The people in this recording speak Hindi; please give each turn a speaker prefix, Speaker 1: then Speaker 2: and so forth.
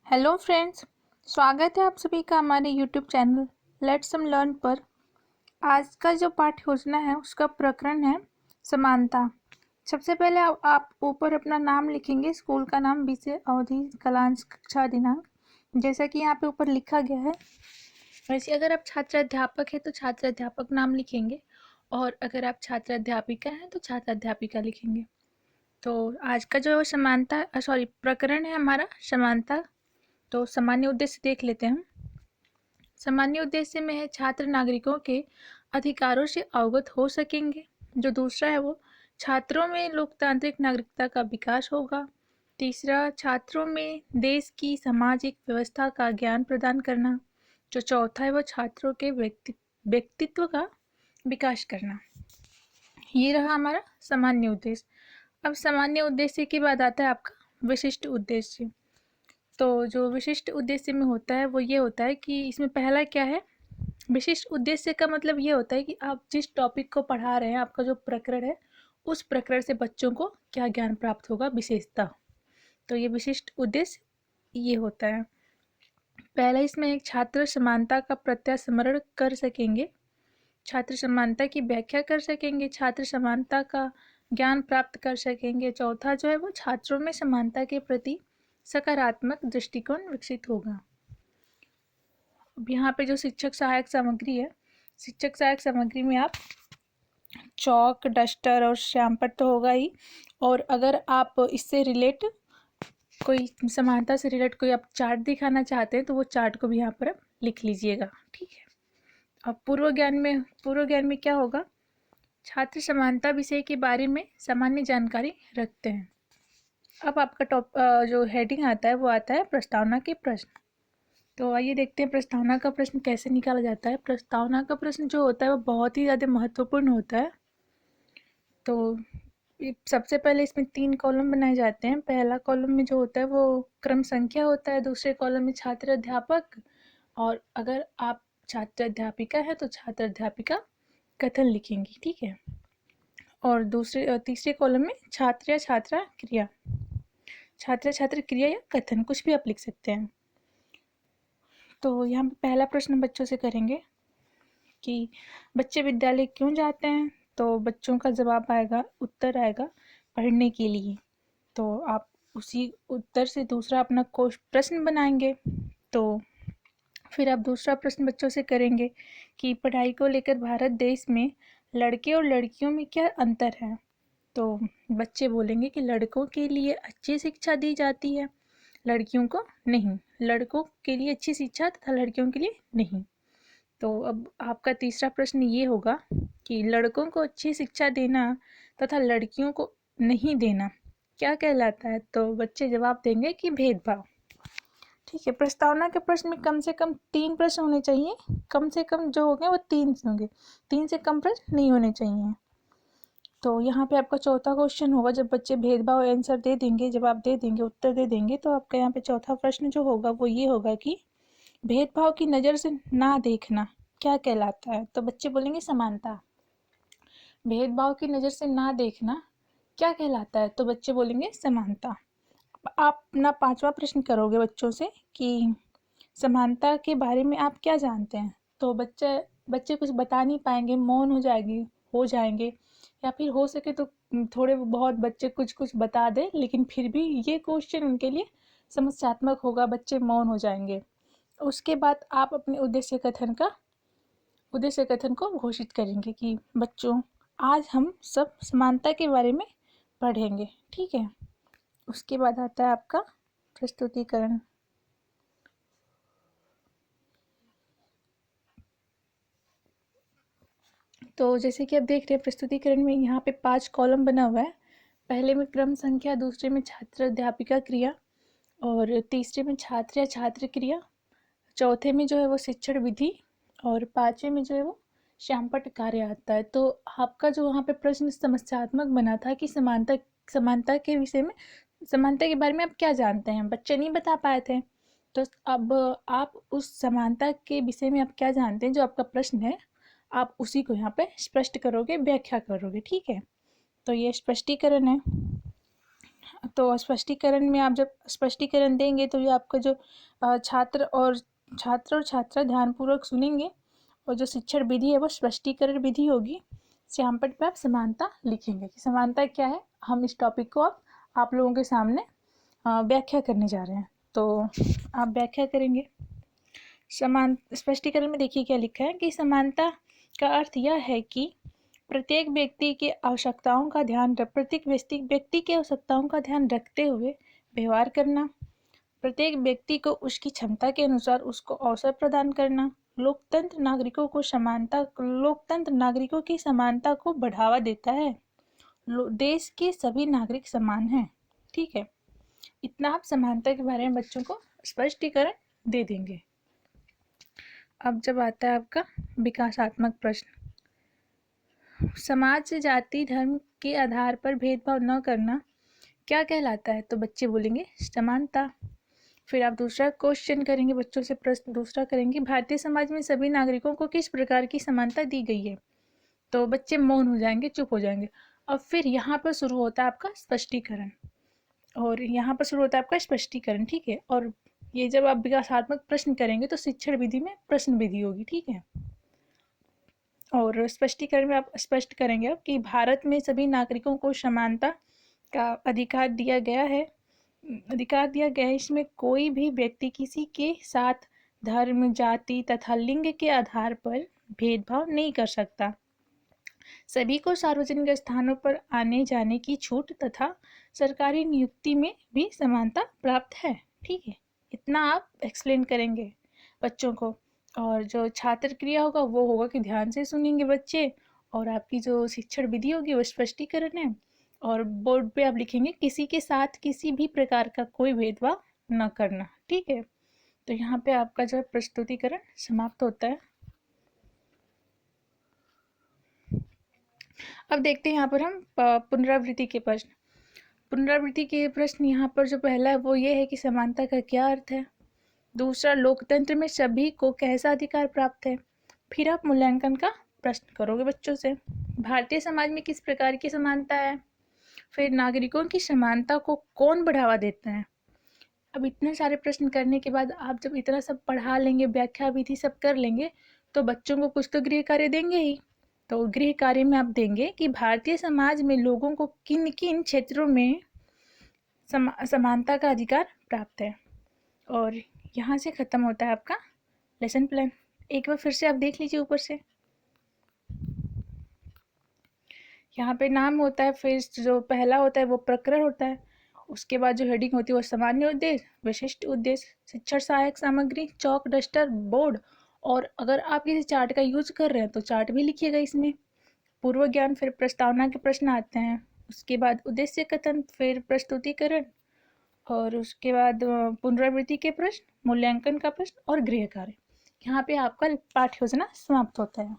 Speaker 1: हेलो फ्रेंड्स, स्वागत है आप सभी का हमारे YouTube channel let's some learn पर। आज का जो पाठ योजना है उसका प्रकरण है समानता। सबसे पहले आप ऊपर अपना नाम लिखेंगे, स्कूल का नाम, विषय, अवधि, कालांश, कक्षा, दिनांक, जैसा कि यहाँ पे ऊपर लिखा गया है। वैसे अगर आप छात्र अध्यापक है तो छात्र अध्यापक नाम लिखेंगे, और अगर आप छात्र अध्यापिका हैं तो छात्र अध्यापिका लिखेंगे। तो आज का जो प्रकरण है हमारा समानता। तो सामान्य उद्देश्य देख लेते हैं हम। सामान्य उद्देश्य में है छात्र नागरिकों के अधिकारों से अवगत हो सकेंगे। जो दूसरा है वो छात्रों में लोकतांत्रिक नागरिकता का विकास होगा। तीसरा, छात्रों में देश की सामाजिक व्यवस्था का ज्ञान प्रदान करना। जो चौथा है वो छात्रों के व्यक्तित्व का विकास करना। ये रहा हमारा सामान्य उद्देश्य। अब सामान्य उद्देश्य के बाद आता है आपका विशिष्ट उद्देश्य। तो जो विशिष्ट उद्देश्य में होता है वो ये होता है कि इसमें पहला क्या है, विशिष्ट उद्देश्य का मतलब ये होता है कि आप जिस टॉपिक को पढ़ा रहे हैं, आपका जो प्रकरण है, उस प्रकरण से बच्चों को क्या ज्ञान प्राप्त होगा, विशेषता। तो ये विशिष्ट उद्देश्य ये होता है। पहला इसमें एक छात्र समानता का प्रत्यास्मरण कर सकेंगे, छात्र समानता की व्याख्या कर सकेंगे, छात्र समानता का ज्ञान प्राप्त कर सकेंगे। चौथा जो है वो छात्रों में समानता के प्रति सकारात्मक दृष्टिकोण विकसित होगा। अब यहाँ पे जो शिक्षक सहायक सामग्री है, शिक्षक सहायक सामग्री में आप चौक, डस्टर और श्यामपट्ट तो होगा ही, और अगर आप इससे रिलेट कोई समानता से रिलेट कोई आप चार्ट दिखाना चाहते हैं तो वो चार्ट को भी यहाँ पर आप लिख लीजिएगा, ठीक है। अब पूर्व ज्ञान में क्या होगा, छात्र समानता विषय के बारे में सामान्य जानकारी रखते हैं। अब आपका जो हेडिंग आता है वो आता है प्रस्तावना के प्रश्न। तो आइए देखते हैं प्रस्तावना का प्रश्न कैसे निकाला जाता है। प्रस्तावना का प्रश्न जो होता है वो बहुत ही ज़्यादा महत्वपूर्ण होता है। तो सबसे पहले इसमें 3 कॉलम बनाए जाते हैं। पहला कॉलम में जो होता है वो क्रम संख्या होता है, दूसरे कॉलम में छात्र अध्यापक, और अगर आप छात्र अध्यापिका है तो छात्र अध्यापिका कथन लिखेंगी, ठीक है। और तीसरे कॉलम में छात्र या छात्रा क्रिया, छात्र छात्र क्रिया या कथन, कुछ भी आप लिख सकते हैं। तो यहाँ पे पहला प्रश्न बच्चों से करेंगे कि बच्चे विद्यालय क्यों जाते हैं। तो बच्चों का जवाब आएगा, उत्तर आएगा पढ़ने के लिए। तो आप उसी उत्तर से दूसरा अपना प्रश्न बनाएंगे। तो फिर आप दूसरा प्रश्न बच्चों से करेंगे कि पढ़ाई को लेकर भारत देश में लड़के और लड़कियों में क्या अंतर है। तो बच्चे बोलेंगे कि लड़कों के लिए अच्छी शिक्षा दी जाती है, लड़कियों को नहीं, लड़कों के लिए अच्छी शिक्षा तथा लड़कियों के लिए नहीं। तो अब आपका तीसरा प्रश्न ये होगा कि लड़कों को अच्छी शिक्षा देना तथा लड़कियों को नहीं देना क्या कहलाता है। तो बच्चे जवाब देंगे कि भेदभाव, ठीक है। प्रस्तावना के प्रश्न में कम से कम 3 प्रश्न होने चाहिए, कम से कम जो होंगे वो 3 होंगे, 3 से कम प्रश्न नहीं होने चाहिए। तो यहाँ पे आपका चौथा क्वेश्चन होगा, जब बच्चे भेदभाव आंसर दे देंगे, जवाब दे देंगे, उत्तर दे देंगे, तो आपका यहाँ पे चौथा प्रश्न जो होगा वो ये होगा कि भेदभाव की नज़र से ना देखना क्या कहलाता है। तो बच्चे बोलेंगे समानता। भेदभाव की नज़र से ना देखना क्या कहलाता है। तो बच्चे बोलेंगे समानता। आप अपना 5वां प्रश्न करोगे बच्चों से कि समानता के बारे में आप क्या जानते हैं। तो बच्चे कुछ बता नहीं पाएंगे, मौन हो जाएंगे, या फिर हो सके तो थोड़े बहुत बच्चे कुछ कुछ बता दें, लेकिन फिर भी ये क्वेश्चन उनके लिए समस्यात्मक होगा, बच्चे मौन हो जाएंगे। उसके बाद आप अपने उद्देश्य कथन को घोषित करेंगे कि बच्चों आज हम सब समानता के बारे में पढ़ेंगे, ठीक है। उसके बाद आता है आपका प्रस्तुतिकरण। तो जैसे कि आप देख रहे हैं प्रस्तुतिकरण में यहाँ पे 5 कॉलम बना हुआ है। पहले में क्रम संख्या, दूसरे में छात्र अध्यापिका क्रिया, और तीसरे में छात्र या छात्र क्रिया, चौथे में जो है वो शिक्षण विधि, और 5वें में जो है वो श्यामपट्ट कार्य आता है। तो आपका जो वहाँ पे प्रश्न समस्यात्मक बना था कि समानता के विषय में, समानता के बारे में आप क्या जानते हैं, बच्चे नहीं बता पाए थे। तो अब आप उस समानता के विषय में आप क्या जानते हैं, जो आपका प्रश्न है, आप उसी को यहाँ पे स्पष्ट करोगे, व्याख्या करोगे, ठीक है। तो ये स्पष्टीकरण है। तो स्पष्टीकरण में आप जब स्पष्टीकरण देंगे तो ये आपका जो छात्र और छात्रा ध्यानपूर्वक सुनेंगे और जो शिक्षण विधि है वो स्पष्टीकरण विधि होगी। श्यामपट्ट पे आप समानता लिखेंगे कि समानता क्या है। हम इस टॉपिक को अब आप लोगों के सामने व्याख्या करने जा रहे हैं, तो आप व्याख्या करेंगे। स्पष्टीकरण में देखिए क्या लिखा है कि समानता का अर्थ यह है कि प्रत्येक व्यक्ति की आवश्यकताओं का ध्यान रखते हुए व्यवहार करना, प्रत्येक व्यक्ति को उसकी क्षमता के अनुसार उसको अवसर प्रदान करना। लोकतंत्र नागरिकों की समानता को बढ़ावा देता है। देश के सभी नागरिक समान हैं। ठीक है, इतना आप समानता के बारे में बच्चों को स्पष्टीकरण दे देंगे। अब जब आता है आपका विकासात्मक प्रश्न, समाज, जाति, धर्म के आधार पर भेदभाव न करना क्या कहलाता है? तो बच्चे बोलेंगे समानता। फिर आप दूसरा क्वेश्चन करेंगे, बच्चों से प्रश्न दूसरा करेंगे, भारतीय समाज में सभी नागरिकों को किस प्रकार की समानता दी गई है? तो बच्चे मौन हो जाएंगे, चुप हो जाएंगे। अब फिर यहाँ पर शुरू होता है आपका स्पष्टीकरण, ठीक है। और ये जब आप विकासात्मक प्रश्न करेंगे तो शिक्षण विधि में प्रश्न विधि होगी। ठीक है, और स्पष्टीकरण में आप स्पष्ट करेंगे अब कि भारत में सभी नागरिकों को समानता का अधिकार दिया गया है। इसमें कोई भी व्यक्ति किसी के साथ धर्म, जाति तथा लिंग के आधार पर भेदभाव नहीं कर सकता। सभी को सार्वजनिक स्थानों पर आने जाने की छूट तथा सरकारी नियुक्ति में भी समानता प्राप्त है। ठीक है, इतना आप एक्सप्लेन करेंगे बच्चों को। और जो छात्र क्रिया होगा वो होगा कि ध्यान से सुनेंगे बच्चे, और आपकी जो शिक्षण विधि होगी वो स्पष्टीकरण है। और बोर्ड पे आप लिखेंगे किसी के साथ किसी भी प्रकार का कोई भेदभाव न करना। ठीक है, तो यहाँ पे आपका जो है प्रस्तुतिकरण समाप्त होता है। अब देखते हैं यहाँ पर हम पुनरावृत्ति के प्रश्न। यहाँ पर जो पहला है वो ये है कि समानता का क्या अर्थ है। दूसरा, लोकतंत्र में सभी को कैसा अधिकार प्राप्त है। फिर आप मूल्यांकन का प्रश्न करोगे बच्चों से। भारतीय समाज में किस प्रकार की समानता है। फिर नागरिकों की समानता को कौन बढ़ावा देता है। अब इतने सारे प्रश्न करने के बाद आप जब इतना सब पढ़ा लेंगे, व्याख्या विधि सब कर लेंगे, तो बच्चों को कुछ तो गृह कार्य देंगे ही। तो गृह कार्य में आप देंगे कि भारतीय समाज में लोगों को किन किन क्षेत्रों में समानता का अधिकार प्राप्त है। और यहाँ से ख़त्म होता है आपका लेसन प्लान। एक बार फिर से आप देख लीजिए ऊपर से। यहाँ पे नाम होता है, फिर जो पहला होता है वो प्रकरण होता है, उसके बाद जो हेडिंग होती है वो सामान्य उद्देश्य, विशिष्ट उद्देश्य, शिक्षण सहायक सामग्री, चौक, डस्टर, बोर्ड। और अगर आप किसी चार्ट का यूज कर रहे हैं तो चार्ट भी लिखिएगा इसमें। पूर्व ज्ञान, फिर प्रस्तावना के प्रश्न आते हैं, उसके बाद उद्देश्य कथन, फिर प्रस्तुतिकरण, और उसके बाद पुनरावृत्ति के प्रश्न, मूल्यांकन का प्रश्न और गृह कार्य। यहाँ पे आपका पाठ्य योजना समाप्त होता है।